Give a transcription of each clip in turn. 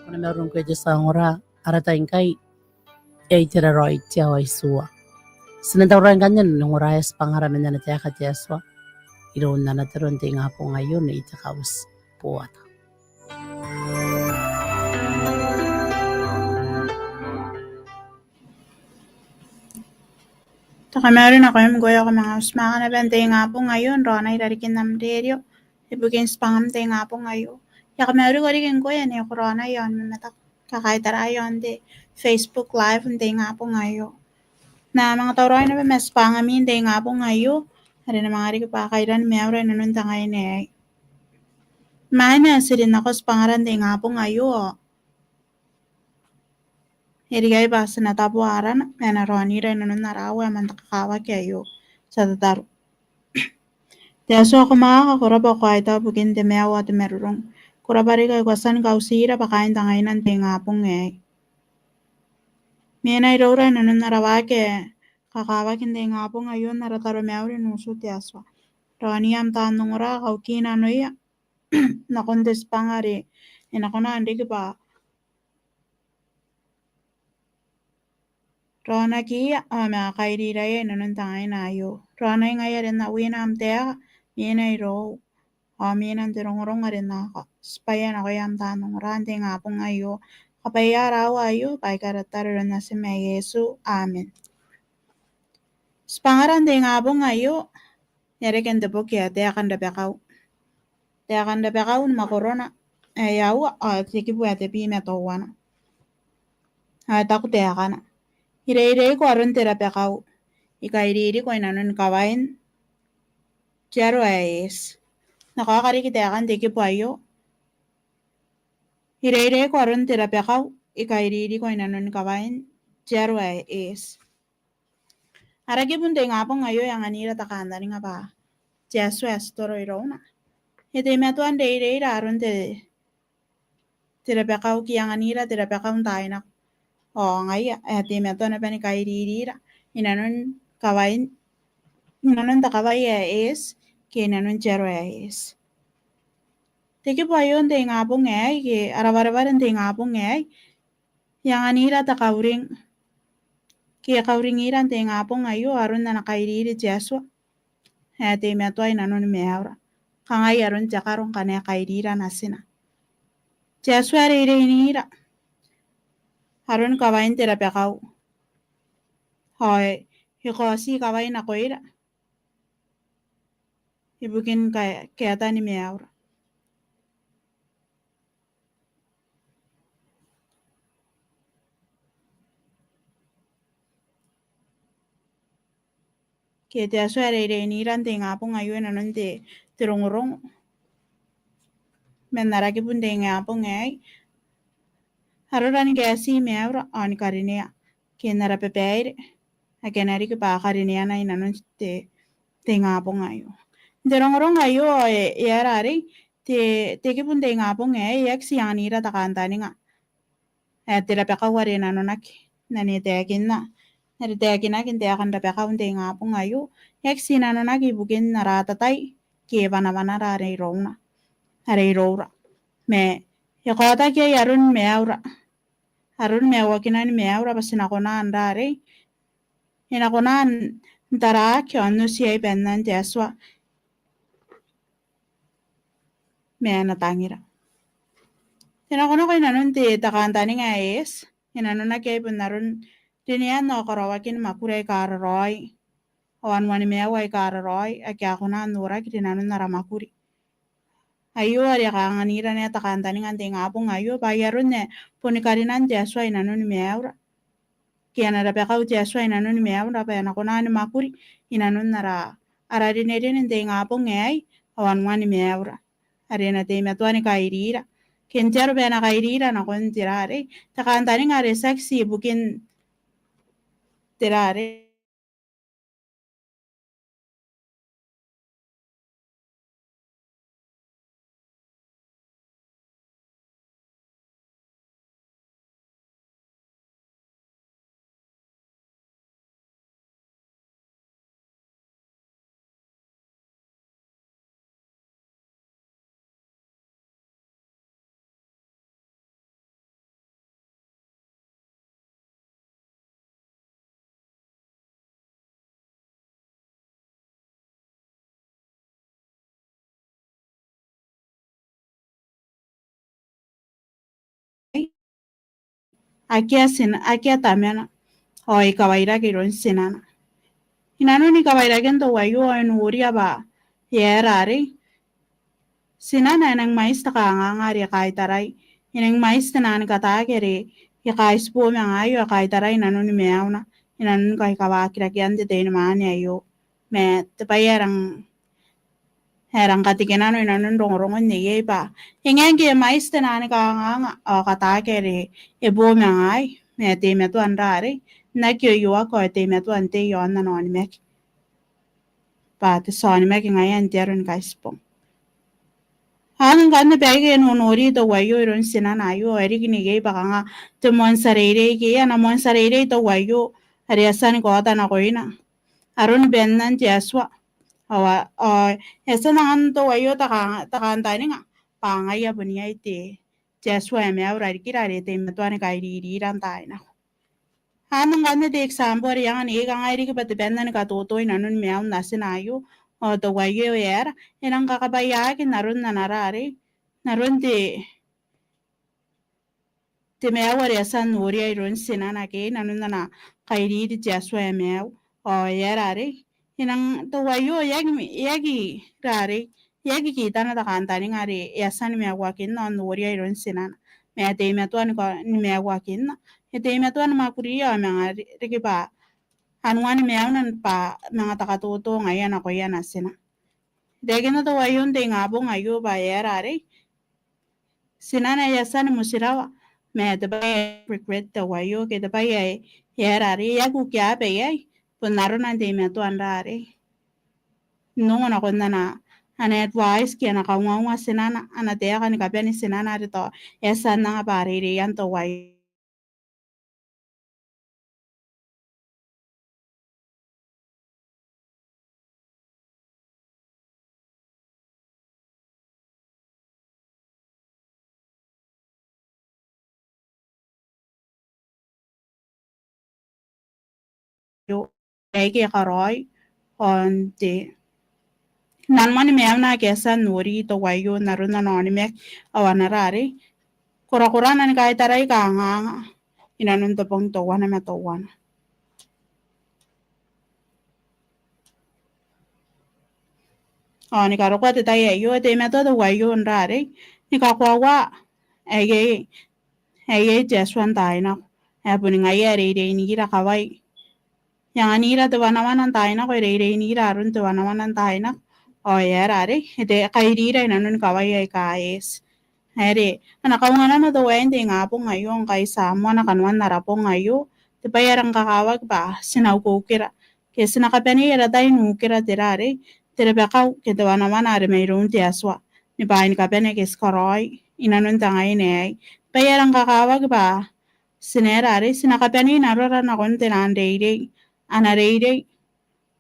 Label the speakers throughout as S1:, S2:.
S1: Kuna meron ko dyan sa ngora, aratayin kay, tira roy tiya wa isuwa. Sinadawran ganyan, nung orayas pangaranan niya na tiya ka tiyaswa. Iroon na natiron tiya nga po ngayon, na itakawas po ata.
S2: Meron ako yung goyo ko mga usmaka na bente nga po ngayon, ro na irarikin ng radio. Ibugin spangam te nga po ngayon. Yaka meron ko rin goyo ni corona yon, mamatak kakaitara yon de Facebook live te nga po ngayon. Na mga tauroy na ba mas pangamin te nga po ngayon. Hari na mga rin pa kairan meron na nun tangay ne. Mahina sirin ako sa pangaran te nga po ngayon. Hirigay ba sa natapuaran, may naroni rin nun narawa man takakawa kayo sa tataro. Tiyaso ako makakakura pa ko ay bugin de mewa at merurong. Kura pa rin kayo kwasan kausira pa kain tangay ng tingapong eh. May nairora nun narawa ke kakawa kinde nga po ngayon narataro mewa rin uso tiyaso. Roni am tanong ora kaukina no iya. Nakondes pangari. Inakona andi ba. Rona ki ama kairira ye nun tangay na yo. Rona nga rin na wina am tea mina iro. Mina tirong rin na ka. Spayan ako yung tanong rante nga po ngayo. Kapayara ayo pay karataro na si may Yesu. Amen. Spangaran de nga po ngayo. Neriken de po kaya tea kanda bekaw. Tea kanda bekaw na makorona. Ayaw tiki po ate pi metowana. Taku tea kana. Hire ko aron terapekaw. Ikairiri ko inanon kawain. Jaro ayes. Nakakarikitakan tiki po ayo. Hire ko aron terapekaw. Ikairiri ko inanon kawain. Jaro ayes. Aragi punte nga po ngayo yung anira takanda nga ba. Jesu estoro irona. Hite metuan de aron terapekaw kiyang anira terapekaw tayo na. O ngay meto na pa ni kairirira. Inanon kawain. Inanon takaway is. Kinanon jero is. Tiki po ayon de nga po ngay. Araw-arawan de nga po ngay. Yang anira takawring. Kaya kawringiran de nga po ngayo. Aron na nakairiri Jesu. Hati meto ay nanon mehawra. Kangay aron jakarong kanaya kairira na sina. Jesu aririnira. Harun kawain terapekaw. Hoy, hikosi kawain ako ira. Ibukin kaya ni meawra. Kaya tiyaso arere iniran te nga po ngayon anon te tirongurong. menaraki punde ngapong ay harurani gasi meura on karinea kenara pepeire akenari ke pa karinea na inanon te ngapong ayo derong ayo yarari te ke punde ngapong ay yak sianira takantani nga tira peka wari nanonak nani tekin na nari tekin akin te akan peka punde ngapong ayo yak sinanonak ibukin naratatai ke vana rare rona are rora me yakota ke yarun me aura harun me wakinan me aura pasina kona andare ina kona ntara ke anu si ay pennan teswa me anatangira ina kona ko inanun te takantani nga es inanun na ke punarun dinian no karawakin makure kararoi awan wani me awai kararoi akya kona nura kitinanun naramakuri ayo ari kanganira ne takantani ngante ngapong ayo bayarun ne punikarinan teswa inanun me aura kiana da peka uti aswa inanun me aura pa na kona ni makuri inanun nara ara dinere nte ngapong ai awan wani me aura are na te metwani kairira kentero be na kairira na kon tirare takantani ngare saksi bukin tirare akia tamena oi kawaira kiron sinana inanuni kawaira kento wayu en uria ba yerare sinana nang mais takangangari kaitarai inang mais tanan katakere yakais po mga ayo kaitarai nanuni meauna inanun kai kawakira kiante te mani ayo me tepayarang herang katikinano inanun rongorongon ne yeba ingenge mais tanan kanganga katakere ebo mga ay me te metu andare nakyo yuwa ko te metu ante yon nanon mek pa te son mek ngayan terun kaispong hanan ganna bege no nori to wayo ron sinana ayo eri kini ge bakanga te mon sarere ge ana mon sarere to wayo ari asan ko ata na koina aron bennan ti aswa awa esana an to wayo ta kan tani nga panga ya bunia ite ti aswa me awra kirare te metwane kairi ran taina hanan ganna de example ari yang ni ga ngairi ke pati bennan ka to inanun me am nasina ayo to wayo yer inang kakabaya ki narun nanarare narun te meaw ari asan nori ay ron sinana ke nanun nana kairi di jaswa ya meaw yerare inang to wayo yagi rare yagi kita na takantani ngari yasan meaw wakin no nori ay ron sinana me te metuan ko ni meaw wakin na te metuan makuriya mga rikipa anuan meaw nan pa mga takatuto ngayon ako yan asina degi na to wayo te ngabong ayo ba yerare sinana yasan musirawa me te bay regret the wayo ke te bay yerare yagu kya be ay punaro na te me to andare no na ko na ana advice ke na kawawa sinana ana te ka ni kapya ni sinana rito yasan na bare re yan to wayo ay ke karoy on te nan mani me amna ke san nori to wayo naru na noni me awana rare kura nan kai tarai ka nga inanun to pong to wana me to wana ni karo kwa te tai yo te me to wayo rare ni ka kwa wa ege jeswan tai na puni ngai re ni gira kawai yang anira te wana wana tai na ko re ni gira arun te wana wana tai na rare te kai rira inanun kawai ai ka es Heri, anakaungana na to wende nga po ngayon kay Samo na kanuan na rapo ngayon. Di ba yarang kakawag ba, sinawkukira. Kaya sinakapani yara tayo nukira tirare. Tirabakaw, kitawa naman ari mayroon tiyaswa. Ni bahin kapene kis koroy, inanun tangay niyay. Bayarang kakawag ba, sinerare, sinakapani narora na kon tinandeire. Anareire,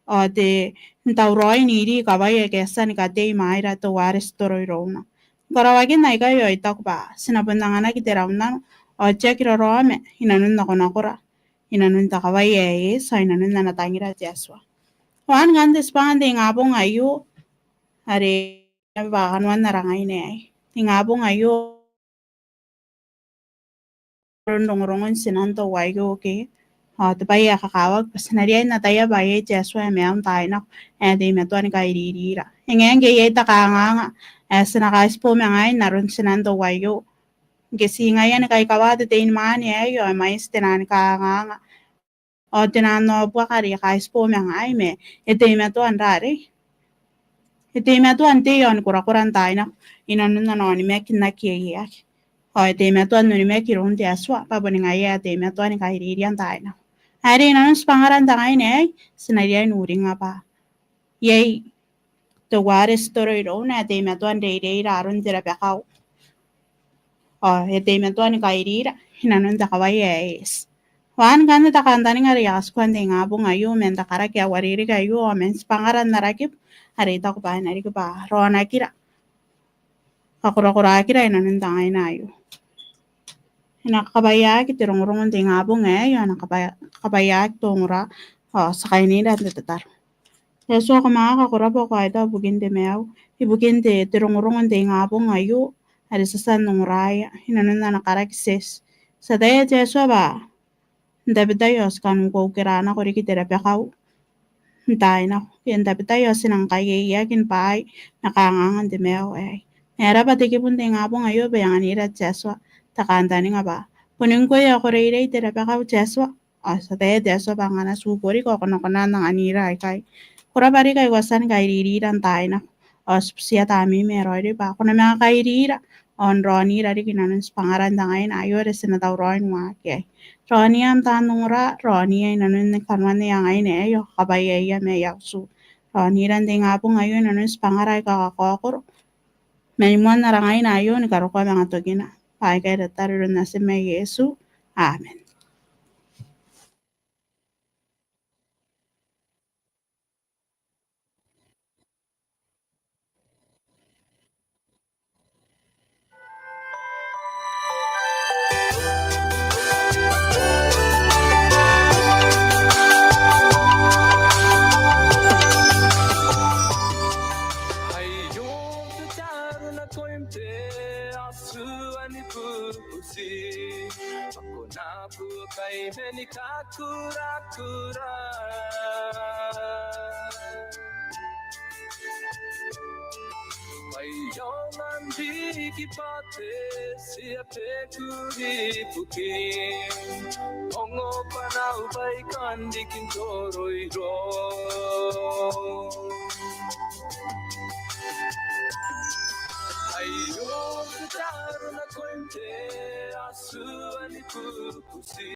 S2: o te ntauroy niri kabaya kesa ni katei maira to waris toroy rona. Korawagin na ikayo itakba, sinapundangan na kitirauna, o chekiro rome, hinanun na konakura. Hinanun ta kawaye, so hinanun na natangira tiaswa. Wan gandes pangande ngabong ayu, hari bakanwan na rangay ne ay. Ngabong ayu, rondong-rongon sinanto wayo ke. Tapaya kakawag, pasanariyan na tayo baye tiaswa mayam tayo na, di metuan kairirira. Ngayon gaya takanga, sinakais po mga ay naroon sinanto wayo. Kasi ngayon kay kawad din man ay mais tinan ka nga. O tinano po kari kais po mga ay me. Ito yung metuan rari. Ito yung metuan tiyon kurakuran tayo na. Inanon na ni mekin na kiyak. O ito yung metuan no ni mekirun ti aswa. Pabuning ay ito yung metuan ni kahiririan tayo na. Hari inanon sa pangaran tayo na ay. Sinariyan uring nga pa. Yay. Tuwares toroy ro na ito yung metuan day raron tirapakaw. O ito yung metuan ni kahirira. Inanon ta kawayes. Wan ganda takandani nga rias kwande nga po ngayon men takara kaya wariri kayo men pangaran narakip harita ko pa nari ko pa rona kira kakura kira inanin tangay na ayo nakakabaya kitirong rongon di nga po ngayon nakakabaya tungra sa kainira tatar so ako mga kakura po ko ito bugin de meaw ibugin de tirong rongon di nga po ngayon hari sa sanong raya inanin na nakaraksis sa daya jeso ba Dapat tayo kan ko kirana ko riki terapakaw. Tayo na. Yan dapat tayo sinang kayayakin pa ay nakangangan di meo ay. Nera pati kipun nga po ngayon bayangan ira jeswa. Takanta ni nga ba. Puning ko ya ko riri terapakaw jeswa. Sa tayo jeswa pa nga nasuguri ko kono ng anira ay kay. Kura pari kay wasan kay ririran tayo na. Siya tami mero di ba. Kung na mga kairira. On Ronnie rari kinanon sa pangaran da ngayon ayo res na daw Ron mga kay. Ronnie ang tanong ra, Ronnie ay nanon nagkanwan niya ngayon ayo kabayaya may yaksu. Ronnie ran di nga po ngayon nanon sa pangaray kakakokor. May mo na ra ngayon ayo nagkaroon ko mga tugina. Pay kay dataro na si may Yesu. Amen.
S3: Bayangan di kipate siapa kuripukin Ongo panau baikan dikin toroi ro Ayo secara na kointe asu ani pupusi